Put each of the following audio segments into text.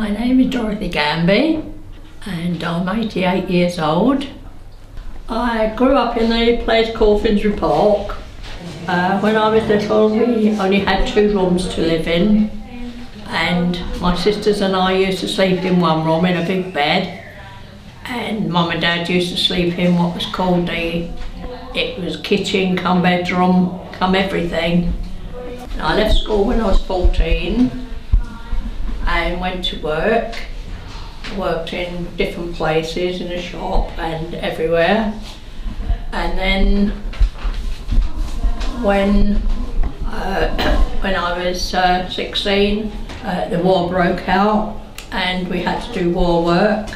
My name is Dorothy Gamby and I'm 88 years old. I grew up in a place called Finsbury Park. When I was little we only had 2 rooms to live in, and my sisters and I used to sleep in one room in a big bed, and Mum and Dad used to sleep in what was called it was kitchen come bedroom come everything. I left school when I was 14 and went to work. Worked in different places, in a shop and everywhere. And then when I was 16, the war broke out and we had to do war work.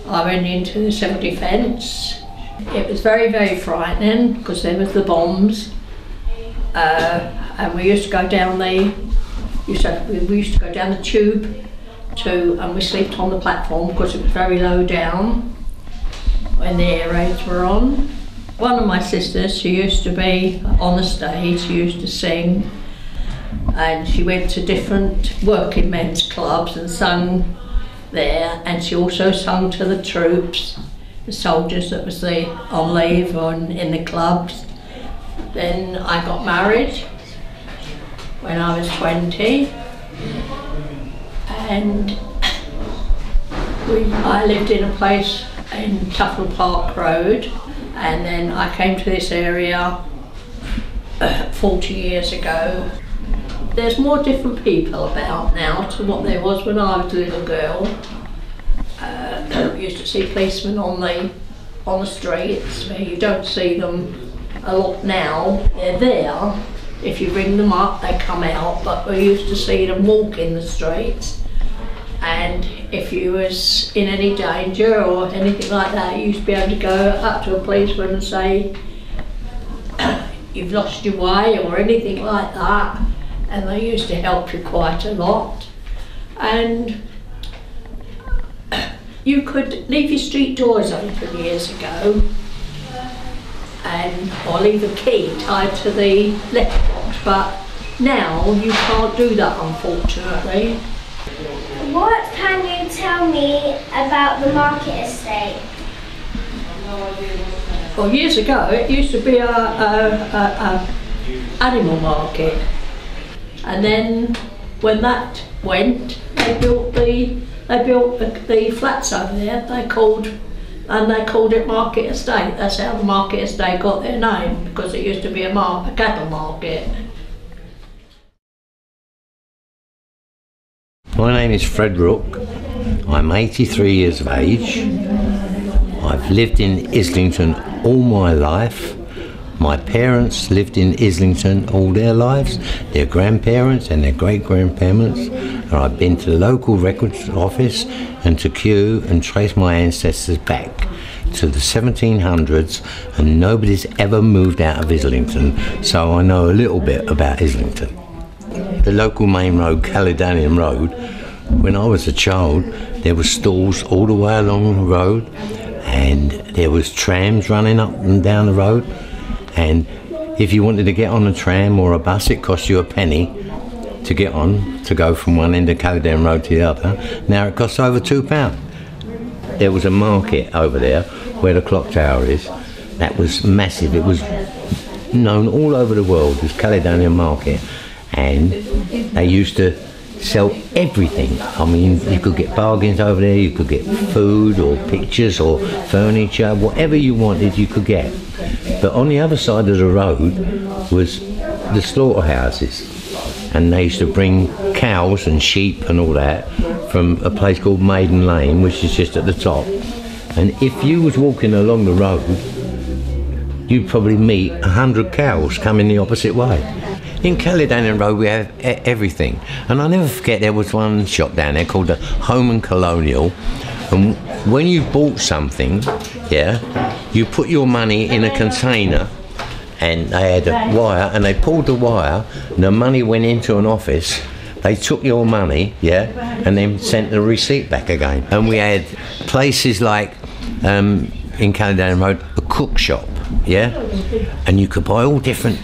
I went into the civil defence. It was very, very frightening because there was the bombs. And we used to go down we used to go down the tube and we slept on the platform because it was very low down when the air raids were on. One of my sisters, she used to be on the stage, she used to sing, and she went to different working men's clubs and sung there, and she also sung to the troops, the soldiers that was on leave or in the clubs. Then I got married when I was 20, and I lived in a place in Tufnell Park Road, and then I came to this area 40 years ago. There's more different people about now to what there was when I was a little girl. We used to see policemen on the streets, where you don't see them a lot now. They're there. If you ring them up, they come out, but we used to see them walk in the streets. And if you was in any danger or anything like that, you used to be able to go up to a policeman and say, you've lost your way or anything like that. And they used to help you quite a lot. And you could leave your street doors open years ago, or leave a key tied to the letterbox, but now you can't do that, unfortunately. What can you tell me about the market estate? Well, years ago it used to be a animal market, and then when that went, they built the flats over there. They called it Market Estate. That's how the Market Estate got their name, because it used to be a cattle market. My name is Fred Rook. I'm 83 years of age. I've lived in Islington all my life. My parents lived in Islington all their lives, their grandparents and their great-grandparents, and I've been to the local records office and to Kew and traced my ancestors back to the 1700s, and nobody's ever moved out of Islington, so I know a little bit about Islington. The local main road, Caledonian Road, when I was a child, there were stalls all the way along the road, and there was trams running up and down the road, and if you wanted to get on a tram or a bus, it cost you a penny to get on, to go from one end of Caledonian Road to the other. Now it costs over £2. There was a market over there where the clock tower is. That was massive. It was known all over the world as Caledonian Market, and they used to sell everything. I mean, you could get bargains over there, you could get food or pictures or furniture, whatever you wanted you could get. But on the other side of the road was the slaughterhouses, and they used to bring cows and sheep and all that from a place called Maiden Lane, which is just at the top. And if you was walking along the road, you'd probably meet 100 cows coming the opposite way. In Caledonian Road we have everything, and I'll never forget there was one shop down there called the Home and Colonial, and when you bought something, yeah, you put your money in a container, and they had a wire, and they pulled the wire, and the money went into an office. They took your money, yeah, and then sent the receipt back again. And we had places like in Caledonian Road, a cook shop, yeah, and you could buy all different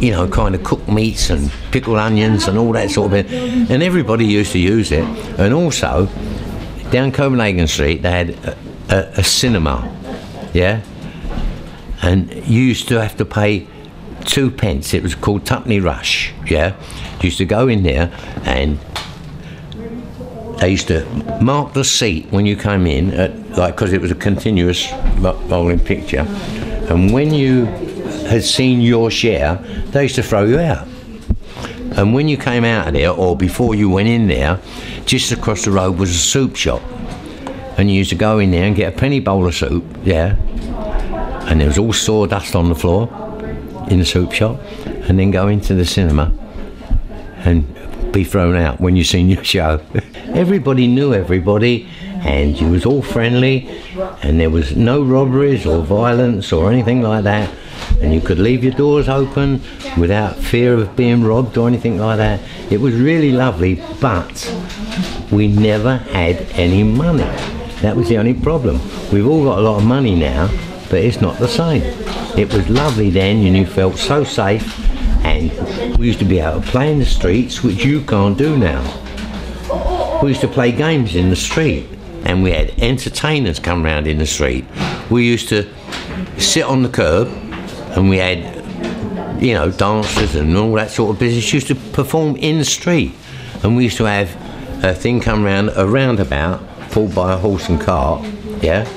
you know, kind of cooked meats and pickled onions and all that sort of thing. And everybody used to use it. And also, down Copenhagen Street, they had a cinema, yeah? And you used to have to pay 2p. It was called Tuppenny Rush, yeah? You used to go in there and they used to mark the seat when you came in, because it was a continuous rolling picture. And when you had seen your share, they used to throw you out. And when you came out of there, or before you went in there, just across the road was a soup shop. And you used to go in there and get a penny bowl of soup, yeah? And there was all sawdust on the floor in the soup shop, and then go into the cinema and be thrown out when you seen your show. Everybody knew everybody, and you was all friendly, and there was no robberies or violence or anything like that, and you could leave your doors open without fear of being robbed or anything like that. It was really lovely, but we never had any money. That was the only problem. We've all got a lot of money now, but it's not the same. It was lovely then, and you felt so safe, and we used to be able to play in the streets, which you can't do now. We used to play games in the street, and we had entertainers come round in the street. We used to sit on the curb, and we had, you know, dancers and all that sort of business used to perform in the street. And we used to have a thing come round, a roundabout, pulled by a horse and cart, yeah?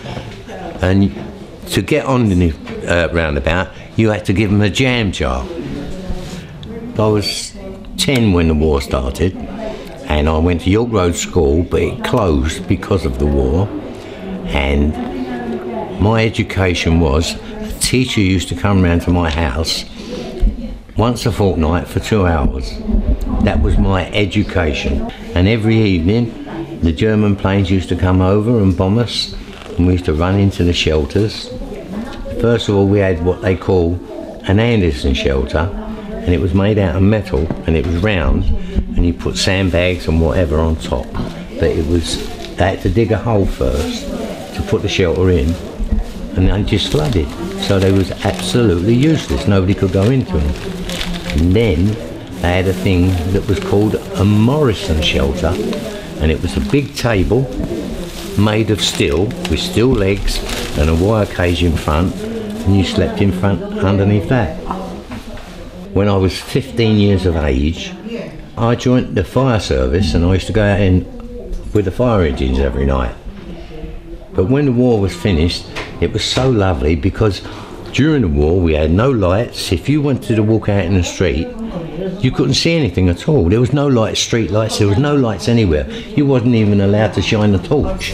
And to get on the roundabout, you had to give them a jam jar. I was 10 when the war started, and I went to York Road School, but it closed because of the war. And my education was, a teacher used to come round to my house once a fortnight for 2 hours. That was my education. And every evening, the German planes used to come over and bomb us, and we used to run into the shelters. First of all, we had what they call an Anderson shelter, and it was made out of metal, and it was round, and you put sandbags and whatever on top. But it was, they had to dig a hole first to put the shelter in, and they just flooded. So they was absolutely useless. Nobody could go into them. And then they had a thing that was called a Morrison shelter, and it was a big table made of steel with steel legs and a wire cage in front, and you slept in front underneath that. When I was 15 years of age, I joined the fire service, and I used to go out in with the fire engines every night. But when the war was finished, it was so lovely, because during the war we had no lights. If you wanted to walk out in the street, you couldn't see anything at all. There was no lights, street lights, there was no lights anywhere. You wasn't even allowed to shine a torch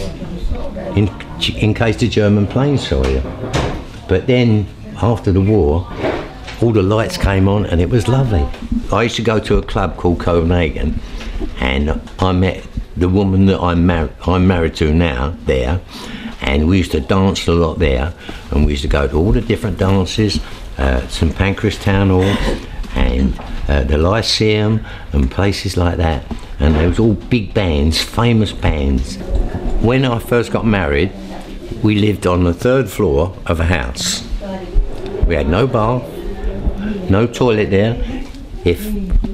in case the German planes saw you. But then, after the war, all the lights came on, and it was lovely. I used to go to a club called Copenhagen, and I met the woman that I'm married to now there, and we used to dance a lot there, and we used to go to all the different dances, St Pancras Town Hall, and the Lyceum, and places like that. And there was all big bands, famous bands. When I first got married, we lived on the 3rd floor of a house. We had no bath, no toilet there. If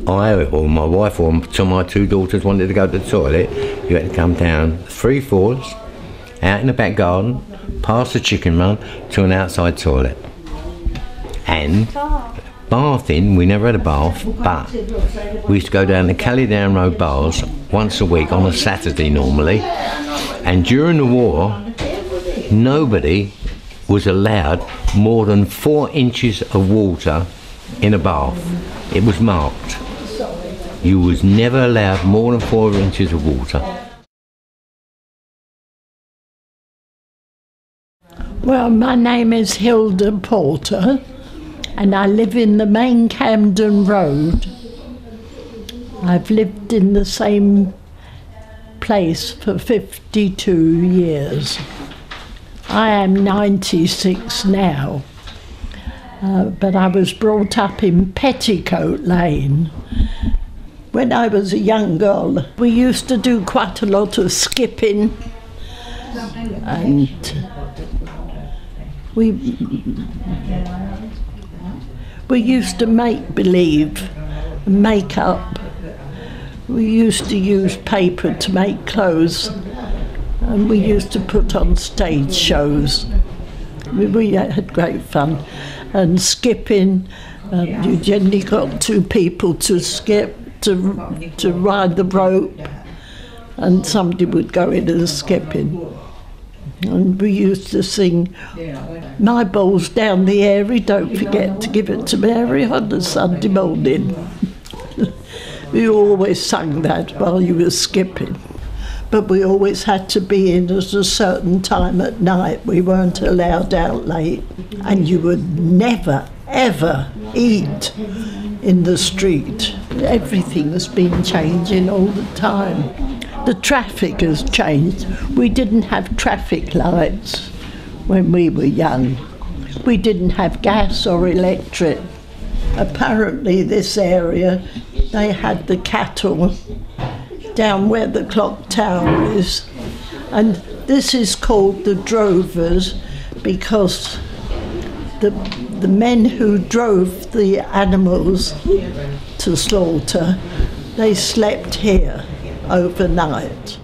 I or my wife or my 2 daughters wanted to go to the toilet, you had to come down 3 floors, out in the back garden, past the chicken run to an outside toilet. And bathing, we never had a bath, but we used to go down the Caledonian Road bars once a week on a Saturday normally. And during the war, nobody was allowed more than 4 inches of water in a bath. It was marked. You was never allowed more than 4 inches of water. Well, my name is Hilda Porter, and I live in the main Camden Road. I've lived in the same place for 52 years. I am 96 now, but I was brought up in Petticoat Lane. When I was a young girl, we used to do quite a lot of skipping, and we We used to make believe, make up. We used to use paper to make clothes, and we used to put on stage shows. We had great fun. And skipping, you generally got two people to skip, to ride the rope, and somebody would go in and skipping. And we used to sing, "My ball's down the airy, don't forget to give it to Mary" on a Sunday morning. We always sang that while you were skipping. But we always had to be in at a certain time at night. We weren't allowed out late. And you would never, ever eat in the street. Everything has been changing all the time. The traffic has changed. We didn't have traffic lights when we were young. We didn't have gas or electric. Apparently this area, they had the cattle down where the clock tower is. And this is called the drovers because the men who drove the animals to slaughter, they slept here overnight.